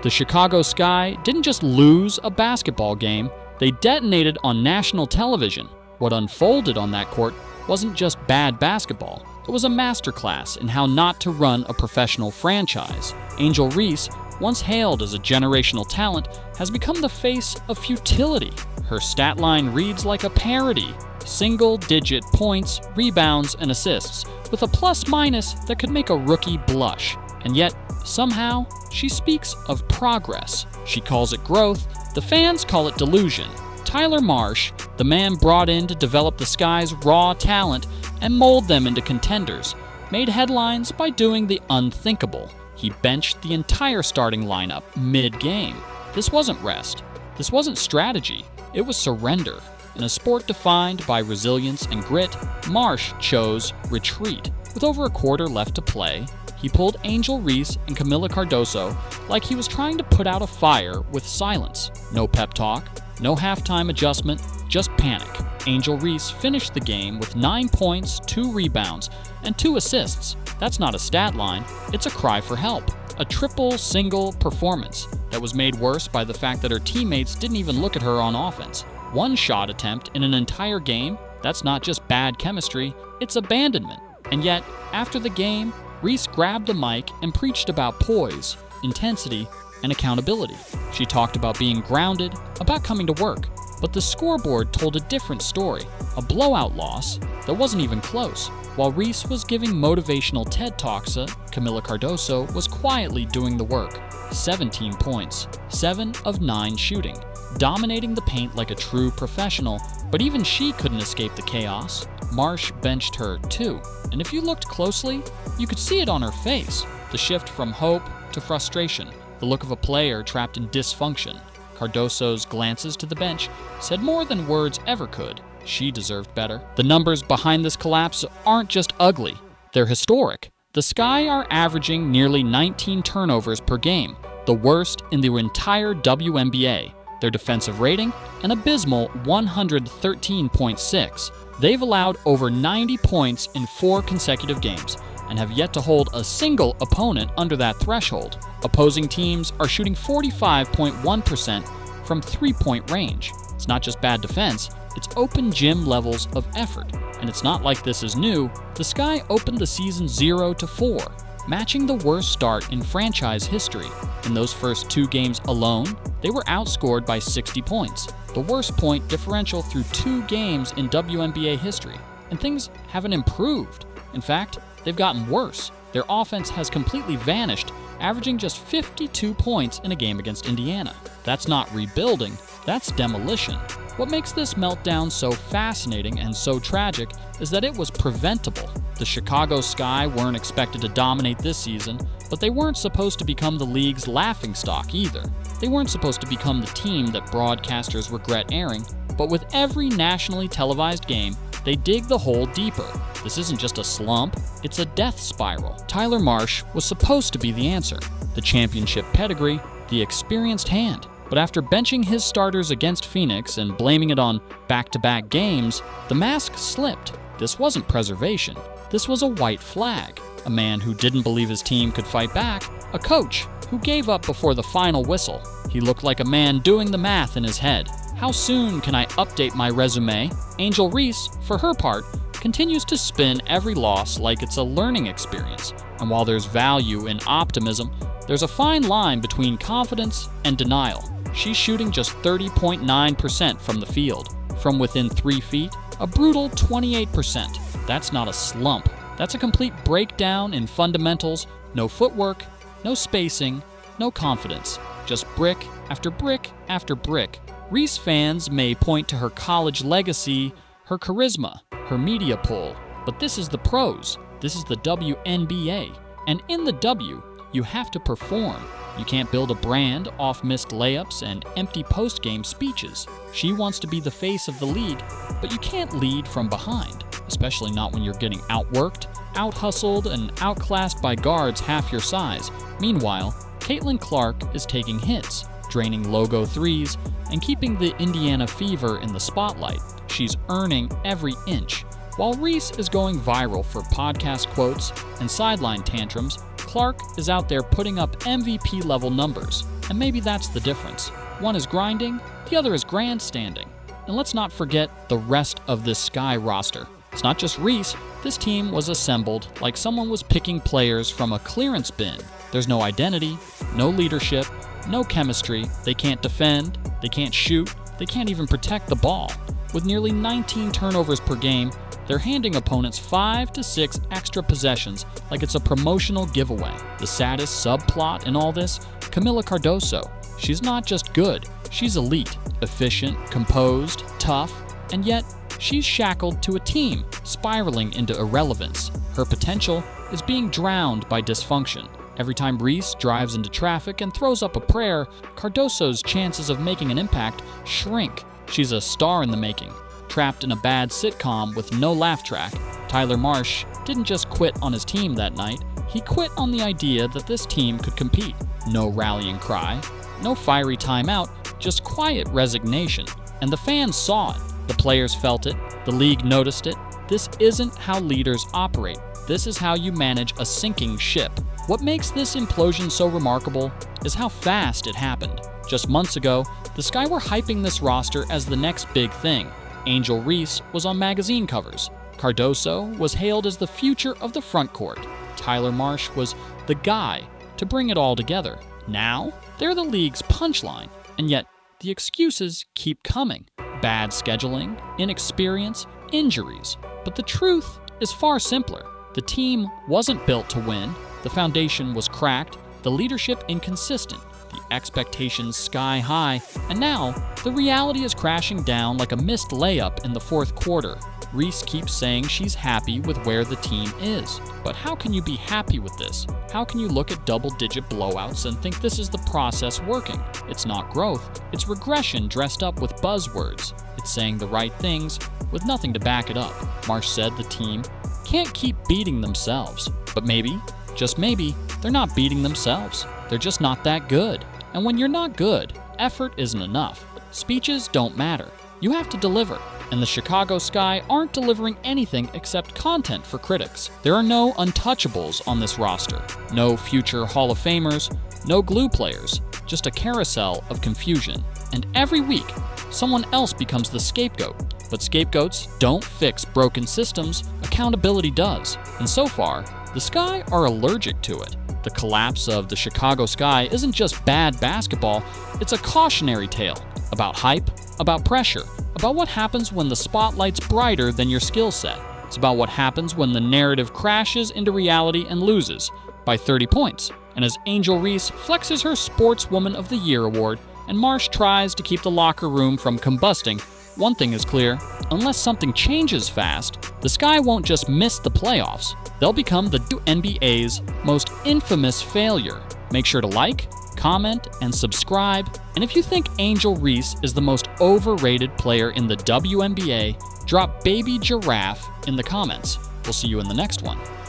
The Chicago Sky didn't just lose a basketball game, they detonated on national television. What unfolded on that court wasn't just bad basketball. It was a masterclass in how not to run a professional franchise. Angel Reese, once hailed as a generational talent, has become the face of futility. Her stat line reads like a parody. Single-digit points, rebounds, and assists, with a plus-minus that could make a rookie blush. And yet, somehow, she speaks of progress. She calls it growth. The fans call it delusion. Tyler Marsh, the man brought in to develop the Sky's raw talent and mold them into contenders, made headlines by doing the unthinkable. He benched the entire starting lineup mid-game. This wasn't rest. This wasn't strategy. It was surrender. In a sport defined by resilience and grit, Marsh chose retreat. With over a quarter left to play, he pulled Angel Reese and Camila Cardoso like he was trying to put out a fire with silence. No pep talk, no halftime adjustment, just panic. Angel Reese finished the game with 9 points, 2 rebounds, and 2 assists. That's not a stat line, it's a cry for help. A triple-single performance that was made worse by the fact that her teammates didn't even look at her on offense. One shot attempt in an entire game, that's not just bad chemistry, it's abandonment. And yet, after the game, Reese grabbed the mic and preached about poise, intensity, and accountability. She talked about being grounded, about coming to work. But the scoreboard told a different story, a blowout loss that wasn't even close. While Reese was giving motivational TED Talks, Camila Cardoso was quietly doing the work. 17 points, 7 of 9 shooting, dominating the paint like a true professional, but even she couldn't escape the chaos. Marsh benched her too, and if you looked closely, you could see it on her face. The shift from hope to frustration, the look of a player trapped in dysfunction. Cardoso's glances to the bench said more than words ever could. She deserved better. The numbers behind this collapse aren't just ugly, they're historic. The Sky are averaging nearly 19 turnovers per game, the worst in the entire WNBA. Their defensive rating, an abysmal 113.6. They've allowed over 90 points in 4 consecutive games and have yet to hold a single opponent under that threshold. Opposing teams are shooting 45.1% from three-point range. It's not just bad defense, it's open gym levels of effort. And it's not like this is new. The Sky opened the season 0-4, matching the worst start in franchise history. In those first 2 games alone, they were outscored by 60 points, the worst point differential through 2 games in WNBA history. And things haven't improved. In fact, they've gotten worse. Their offense has completely vanished, averaging just 52 points in a game against Indiana. That's not rebuilding, that's demolition. What makes this meltdown so fascinating and so tragic is that it was preventable. The Chicago Sky weren't expected to dominate this season, but they weren't supposed to become the league's laughingstock either. They weren't supposed to become the team that broadcasters regret airing, but with every nationally televised game, they dig the hole deeper. This isn't just a slump, it's a death spiral. Tyler Marsh was supposed to be the answer. The championship pedigree, the experienced hand. But after benching his starters against Phoenix and blaming it on back-to-back games, the mask slipped. This wasn't preservation. This was a white flag. A man who didn't believe his team could fight back. A coach who gave up before the final whistle. He looked like a man doing the math in his head. How soon can I update my resume? Angel Reese, for her part, continues to spin every loss like it's a learning experience. And while there's value in optimism, there's a fine line between confidence and denial. She's shooting just 30.9% from the field. From within 3 feet, a brutal 28%. That's not a slump. That's a complete breakdown in fundamentals. No footwork, no spacing, no confidence. Just brick after brick after brick. Reese fans may point to her college legacy, her charisma, her media pull, but this is the pros. This is the WNBA. And in the W, you have to perform. You can't build a brand off missed layups and empty post-game speeches. She wants to be the face of the league, but you can't lead from behind, especially not when you're getting outworked, out-hustled, and outclassed by guards half your size. Meanwhile, Caitlin Clark is taking hits, draining logo threes, and keeping the Indiana Fever in the spotlight. She's earning every inch. While Reese is going viral for podcast quotes and sideline tantrums, Clark is out there putting up MVP-level numbers. And maybe that's the difference. One is grinding, the other is grandstanding. And let's not forget the rest of this Sky roster. It's not just Reese, this team was assembled like someone was picking players from a clearance bin. There's no identity, no leadership, no chemistry, they can't defend, they can't shoot, they can't even protect the ball. With nearly 19 turnovers per game, they're handing opponents 5 to 6 extra possessions like it's a promotional giveaway. The saddest subplot in all this? Camila Cardoso. She's not just good, she's elite, efficient, composed, tough, and yet she's shackled to a team, spiraling into irrelevance. Her potential is being drowned by dysfunction. Every time Reese drives into traffic and throws up a prayer, Cardoso's chances of making an impact shrink. She's a star in the making. Trapped in a bad sitcom with no laugh track, Tyler Marsh didn't just quit on his team that night, he quit on the idea that this team could compete. No rallying cry, no fiery timeout, just quiet resignation. And the fans saw it. The players felt it. The league noticed it. This isn't how leaders operate. This is how you manage a sinking ship. What makes this implosion so remarkable is how fast it happened. Just months ago, the Sky were hyping this roster as the next big thing. Angel Reese was on magazine covers. Cardoso was hailed as the future of the front court. Tyler Marsh was the guy to bring it all together. Now, they're the league's punchline, and yet the excuses keep coming. Bad scheduling, inexperience, injuries. But the truth is far simpler. The team wasn't built to win, the foundation was cracked, the leadership inconsistent, the expectations sky high, and now the reality is crashing down like a missed layup in the fourth quarter. Reese keeps saying she's happy with where the team is. But how can you be happy with this? How can you look at double-digit blowouts and think this is the process working? It's not growth, it's regression dressed up with buzzwords. It's saying the right things with nothing to back it up. Marsh said the team can't keep beating themselves. But maybe, just maybe, they're not beating themselves. They're just not that good. And when you're not good, effort isn't enough. Speeches don't matter. You have to deliver. And the Chicago Sky aren't delivering anything except content for critics. There are no untouchables on this roster. No future Hall of Famers, no glue players, just a carousel of confusion. And every week, someone else becomes the scapegoat. But scapegoats don't fix broken systems, accountability does. And so far, the Sky are allergic to it. The collapse of the Chicago Sky isn't just bad basketball, it's a cautionary tale about hype, about pressure, about what happens when the spotlight's brighter than your skill set. It's about what happens when the narrative crashes into reality and loses by 30 points. And as Angel Reese flexes her Sportswoman of the Year award and Marsh tries to keep the locker room from combusting, one thing is clear: unless something changes fast, the Sky won't just miss the playoffs. They'll become the NBA's most infamous failure. Make sure to like, comment, and subscribe. And if you think Angel Reese is the most overrated player in the WNBA, drop Baby Giraffe in the comments. We'll see you in the next one.